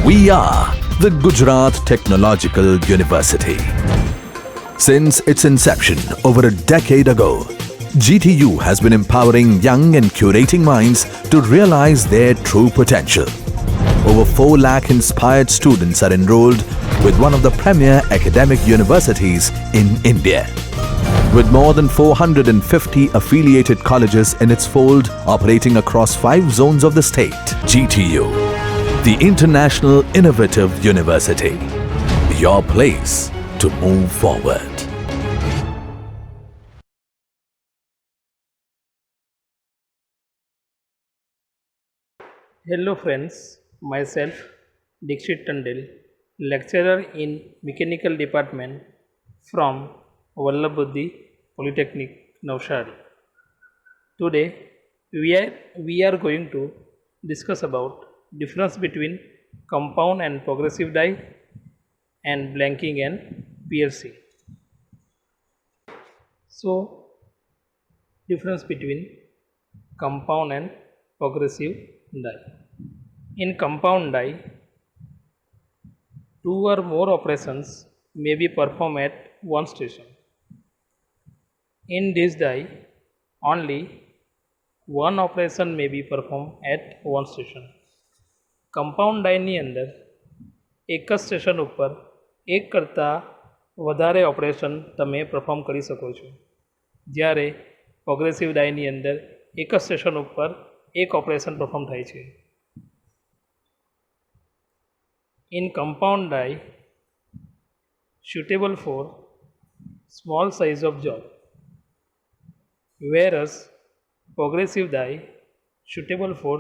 We are the Gujarat Technological University. Since its inception over a decade ago, GTU has been empowering young and curating minds to realize their true potential. Over 4 lakh inspired students are enrolled with one of the premier academic universities in India. With more than 450 affiliated colleges in its fold operating across 5 zones of the state, GTU, the International Innovative University, your place to move forward. Hello friends, myself Dixit Tandel, lecturer in Mechanical Department from Vallabh Polytechnic, Navsari. Today we are going to discuss about difference between compound and progressive die and blanking and piercing. So difference between compound and progressive die. In compound die, 2 or more operations may be performed at one station. In this die, only one operation may be performed at one station. Compound ડાયની અંદર એક જ station ઉપર એક કરતાં વધારે operation તમે perform કરી શકો છો, જ્યારે પ્રોગ્રેસિવ ડાયની અંદર એક જ સ્ટેશન ઉપર એક ઓપરેશન પરફોર્મ થાય છે. In compound die, suitable for small size of job, whereas progressive die suitable for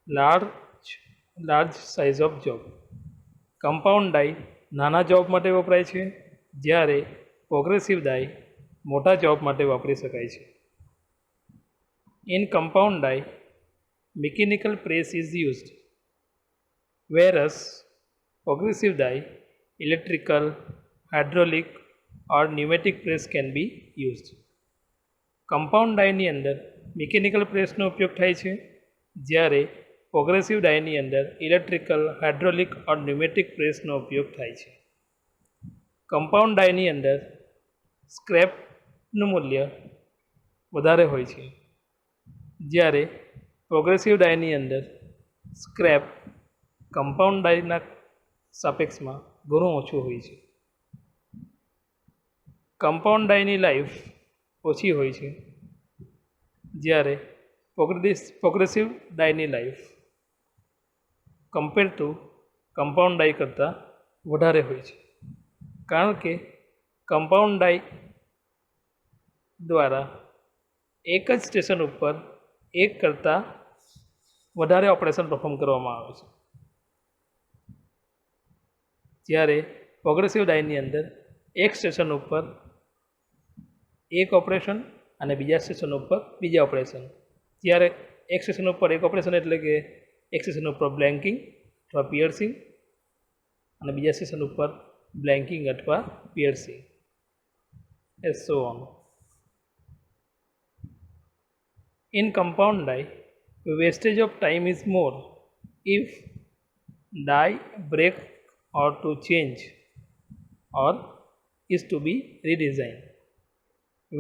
large size of job. Compound die નાના જોબ માટે વપરાય છે, જ્યારે પ્રોગ્રેસિવ die મોટા જોબ માટે વાપરી શકાય છે. In compound die, mechanical press is used, whereas progressive die, electrical, hydraulic or pneumatic press can be used. Compound ડાયની અંદર મિકેનિકલ પ્રેસનો ઉપયોગ થાય છે, જ્યારે પ્રોગ્રેસિવ ડાયની અંદર ઇલેક્ટ્રિકલ, હાઇડ્રોલિક ઓર ન્યુમેટિક પ્રેસનો ઉપયોગ થાય છે. કમ્પાઉન્ડ ડાયની અંદર સ્ક્રેપનું મૂલ્ય વધારે હોય છે, જ્યારે પ્રોગ્રેસિવ ડાયની અંદર સ્ક્રેપ કમ્પાઉન્ડ ડાયના સાપેક્ષમાં ઘણું ઓછું હોય છે. કમ્પાઉન્ડ ડાયની લાઈફ ઓછી હોય છે, જ્યારે પ્રોગ્રેસિવ ડાયની life compare to compound die કરતાં વધારે હોય છે, કારણ કે કમ્પાઉન્ડ ડાય દ્વારા એક જ સ્ટેશન ઉપર એક કરતાં વધારે ઓપરેશન પરફોર્મ કરવામાં આવે છે, જ્યારે પ્રોગ્રેસિવ ડાયની અંદર એક સ્ટેશન ઉપર એક ઓપરેશન અને બીજા સ્ટેશન ઉપર બીજા ઓપરેશન. જ્યારે એક સ્ટેશન ઉપર એક ઓપરેશન એટલે કે એક સ્ટેશન ઉપર બ્લેન્કિંગ અથવા પિયર્સિંગ અને બીજા સ્ટેશન ઉપર બ્લેન્કિંગ અથવા piercing, as so on. In compound die, wastage of time is more if die break or to change or is to be redesigned,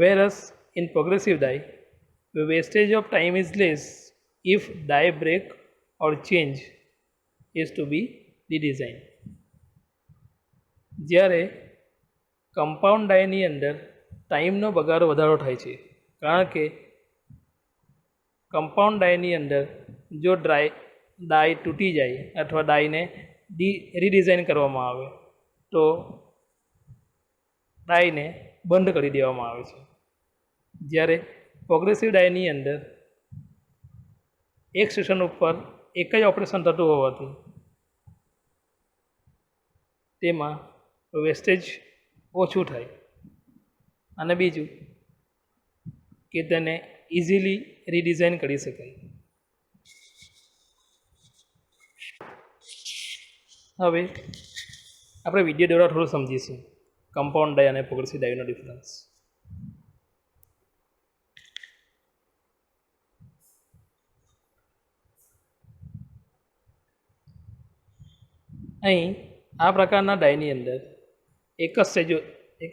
whereas in progressive die, the wastage of time is less if die break or change is to be redesigned. જ્યારે compound ડાયની અંદર ટાઈમનો બગાડો વધારો થાય છે, કારણ કે compound ડાયની અંદર જો ડાય તૂટી જાય અથવા ડાયને રીડિઝાઇન કરવામાં આવે તો ડાયને બંધ કરી દેવામાં આવે છે, જ્યારે પ્રોગ્રેસિવ ડાયની અંદર એક સ્ટેશન ઉપર એક જ ઓપરેશન થતું હોવાથી તેમાં વેસ્ટેજ ઓછું થાય, અને બીજું કે તેને ઇઝીલી રીડિઝાઇન કરી શકાય. હવે આપણે વિડીયો દ્વારા થોડું સમજીશું કમ્પાઉન્ડ ડાય અને પ્રોગ્રેસિવ ડાયનો ડિફરન્સ. અહીં આ પ્રકારના ડાયની અંદર એક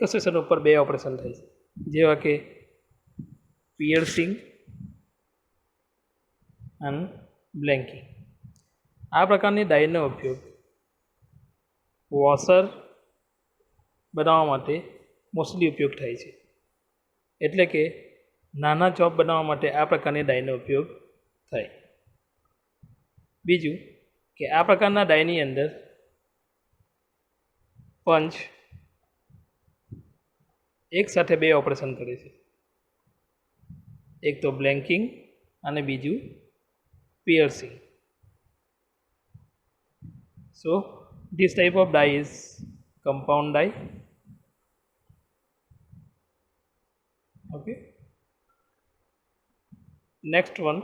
જ સેશન ઉપર બે ઓપરેશન થાય છે, જેવા કે પિયર્સિંગ અને બ્લેન્કિંગ. આ પ્રકારની ડાયનો ઉપયોગ વોશર બનાવવા માટે મોસ્ટલી ઉપયોગ થાય છે. એટલે કે નાના જોબ બનાવવા માટે આ પ્રકારની ડાયનો ઉપયોગ થાય. બીજું કે આ પ્રકારના ડાયની અંદર પંચ એક સાથે બે ઓપરેશન કરે છે, એક તો બ્લેન્કિંગ અને બીજું piercing. So this type of die is compound die. Okay, next one,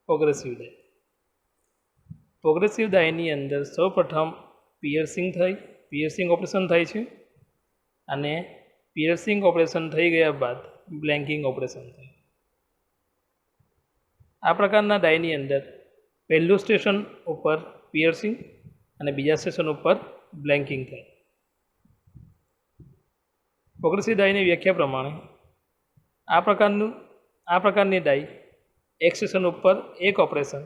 progressive die. Progressive ડાયની અંદર સૌપ્રથમ પિયર્સિંગ ઓપરેશન થાય છે અને પિયર્સિંગ ઓપરેશન થઈ ગયા બાદ બ્લેન્કિંગ ઓપરેશન થાય. આ પ્રકારના ડાયની અંદર પહેલું સ્ટેશન ઉપર પિયર્સિંગ અને બીજા સ્ટેશન ઉપર બ્લેન્કિંગ થાય. પ્રોગ્રેસિવ ડાયની વ્યાખ્યા પ્રમાણે આ પ્રકારની ડાય એક સ્ટેશન ઉપર એક ઓપરેશન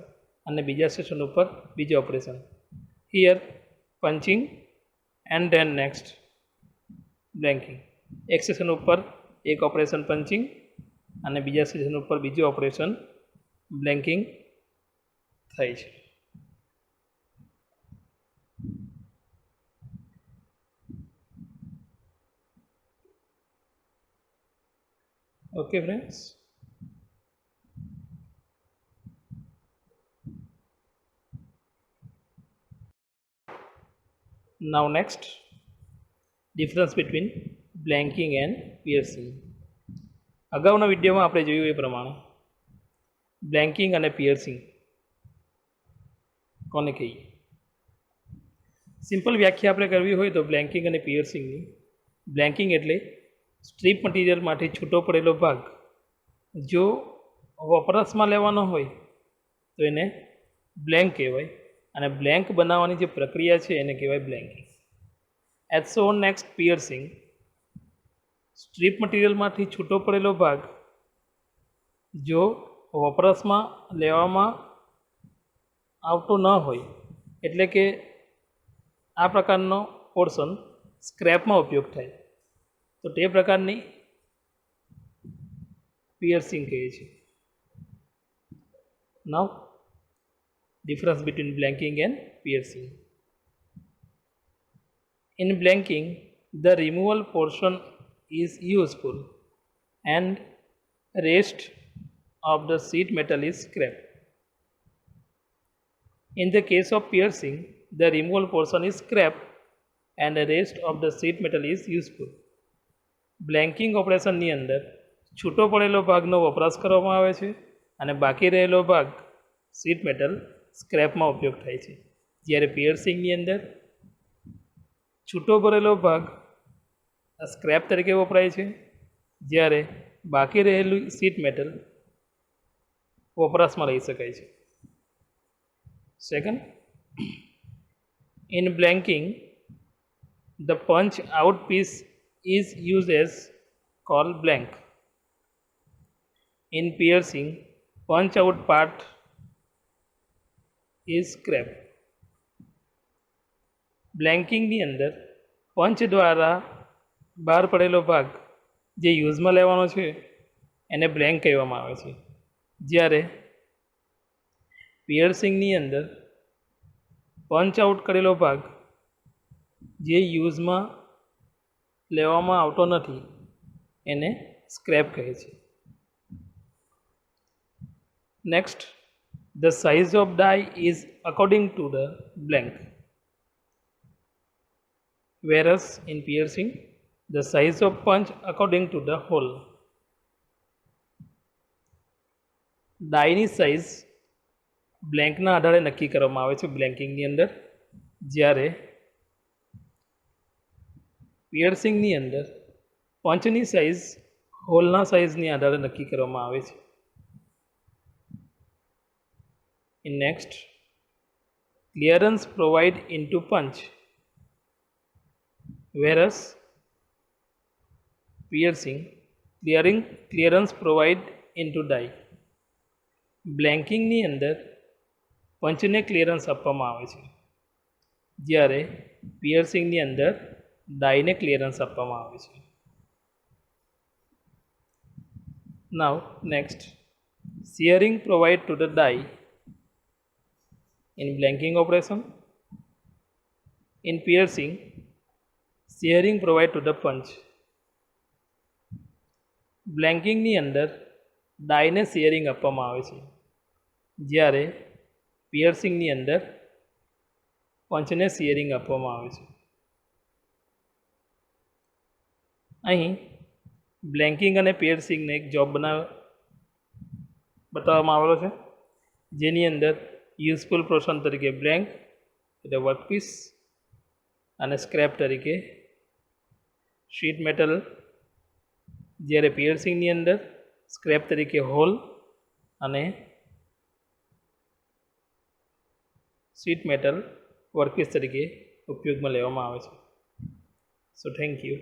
અને બીજા સ્ટેશન ઉપર બીજું operation. Here punching and then next blanking. એક સ્ટેશન ઉપર એક ઓપરેશન પંચિંગ અને બીજા સ્ટેશન ઉપર બીજું ઓપરેશન બ્લેન્કિંગ થાય છે. Okay friends, now next, difference between blanking and piercing. અગાઉના વિડીયોમાં આપણે જોયું એ પ્રમાણે બ્લેન્કિંગ અને પિયર્સિંગ કોને કહીએ. સિમ્પલ વ્યાખ્યા આપણે કરવી હોય તો બ્લેન્કિંગ અને પિયર્સિંગની, બ્લેન્કિંગ એટલે સ્ટ્રીપ મટીરિયલમાંથી છૂટો પડેલો ભાગ જો વપરાશમાં લેવાનો હોય તો એને બ્લેન્ક કહેવાય, અને બ્લેન્ક બનાવવાની જે પ્રક્રિયા છે એને કહેવાય blanking. As so next piercing, strip મટીરિયલમાંથી છૂટો પડેલો ભાગ જો વપરાશમાં લેવામાં આવતો ન હોય, એટલે કે આ પ્રકારનો પોર્શન સ્ક્રેપમાં ઉપયોગ થાય તો તે પ્રકારની પિયર્સિંગ કહે છે. નાઉ difference between blanking and piercing. In blanking, the removal portion is useful and rest of the sheet metal is scrap. In the case of piercing, the removal portion is scrap and the rest of the sheet metal is useful. Blanking operation ની અંદર છૂટો પડેલો ભાગનો વપરાશ કરવામાં આવે છે અને બાકી રહેલો ભાગ શીટ મેટલ સ્ક્રેપમાં ઉપયોગ થાય છે. જ્યારે પિયર્સિંગની અંદર છૂટો ભરેલો ભાગ સ્ક્રેપ તરીકે વપરાય છે, જ્યારે બાકી રહેલું શીટ મેટલ વપરાશમાં લઈ શકાય છે. Second, in blanking the punch out piece is used as called blank. In piercing, punch out part is scrap. બ્લેન્કિંગની અંદર પંચ દ્વારા બહાર પડેલો ભાગ જે યુઝમાં લેવાનો છે એને બ્લેન્ક કહેવામાં આવે છે, જ્યારે પિયર્સિંગની અંદર પંચ આઉટ કરેલો ભાગ જે યુઝમાં લેવામાં આવતો નથી એને સ્ક્રેપ કહે છે. Next, the size of die is according to the blank, whereas in piercing the size of punch according to the hole. ડાયની સાઇઝ બ્લેન્કના આધારે નક્કી કરવામાં આવે છે બ્લેન્કિંગની અંદર, જ્યારે પિયર્સિંગની અંદર પંચની સાઇઝ હોલના સાઇઝની આધારે નક્કી કરવામાં આવે છે. નેક્સ્ટ, ક્લિયરન્સ પ્રોવાઈડ ઇન્ટુ પંચ whereas piercing clearance provide into die. બ્લેન્કિંગની અંદર પંચને ક્લિયરન્સ આપવામાં આવે છે, જ્યારે પિયર્સિંગની અંદર ડાયને ક્લિયરન્સ આપવામાં આવે છે. Now next, shearing provide to the die in blanking operation. In piercing, shearing provide to the punch. બ્લેન્કિંગની અંદર ડાયને શિયરિંગ આપવામાં આવે છે, જ્યારે પિયર્સિંગની અંદર પંચને શિયરિંગ આપવામાં આવે છે. અહીં બ્લેન્કિંગ અને પિયર્સિંગને એક જોબ બતાવવામાં આવેલો છે, જેની અંદર યુઝફુલ પોર્શન તરીકે બ્લેન્ક એટલે વર્કપીસ અને સ્ક્રેપ તરીકે શીટ મેટલ, જ્યારે પિયર્સિંગની અંદર સ્ક્રેપ તરીકે હોલ અને શીટ મેટલ વર્કપીસ તરીકે ઉપયોગમાં લેવામાં આવે છે. So thank you.